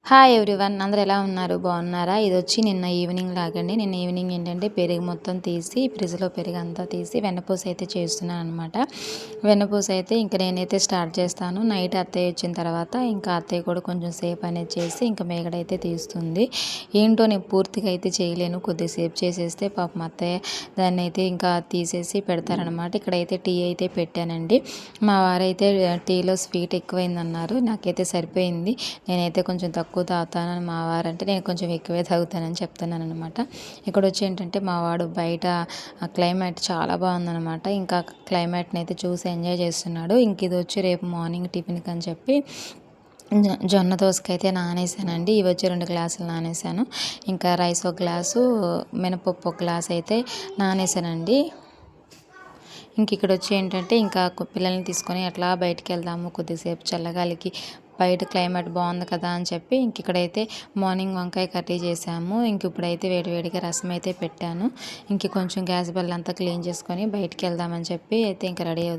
Hi everyone, అందరూ ఎలా ఉన్నారు? బాగున్నారా? ఇది వచ్చి నిన్న ఈవినింగ్ లాగండి. నిన్న ఈవినింగ్ ఏంటంటే పెరుగు మొత్తం తీసి ఫ్రిడ్జ్లో పెరుగు అంతా తీసి వెన్నపూస అయితే చేస్తున్నాను అనమాట. వెన్నపూస అయితే ఇంకా నేనైతే స్టార్ట్ చేస్తాను. నైట్ అత్తయ్య వచ్చిన తర్వాత ఇంకా అత్తయ్య కూడా కొంచెం సేపు అనేది చేసి ఇంకా మేగడైతే తీస్తుంది. ఏంటో నేను పూర్తిగా అయితే చేయలేను, కొద్దిసేపు చేసేస్తే పాపం అత్తయ్య దాన్ని అయితే ఇంకా తీసేసి పెడతారనమాట. ఇక్కడైతే టీ అయితే పెట్టానండి. మా వారైతే టీలో స్వీట్ ఎక్కువైందన్నారు. నాకైతే సరిపోయింది. నేనైతే కొంచెం తక్కువ తాగుతానని మా వారంటే నేను కొంచెం ఎక్కువే తాగుతానని చెప్తున్నాను అనమాట. ఇక్కడ వచ్చి ఏంటంటే మా వాడు బయట క్లైమేట్ చాలా బాగుందనమాట. ఇంకా క్లైమేట్ని అయితే చూసి ఎంజాయ్ చేస్తున్నాడు. ఇంక ఇది వచ్చి రేపు మార్నింగ్ టిఫిన్కి అని చెప్పి జొన్న దోసకైతే నానేసానండి. ఇవి వచ్చి 2 గ్లాసులు నానేసాను. ఇంకా రైస్ ఒక గ్లాసు, మినపప్పు ఒక గ్లాస్ అయితే నానేసానండి. ఇంక ఇక్కడ వచ్చి ఏంటంటే ఇంకా పిల్లల్ని తీసుకొని అట్లా బయటికి వెళ్దాము కొద్దిసేపు చల్లగాలికి, బయట క్లైమేట్ బాగుంది కదా అని చెప్పి ఇంక ఇక్కడైతే మార్నింగ్ వంకాయ కర్రీ చేసాము. ఇంక ఇప్పుడైతే వేడివేడిగా రసం అయితే పెట్టాను. ఇంక కొంచెం గ్యాస్ బెల్ అంతా క్లీన్ చేసుకొని బయటికి వెళ్దామని చెప్పి అయితే ఇంకా రెడీ అవుతాను.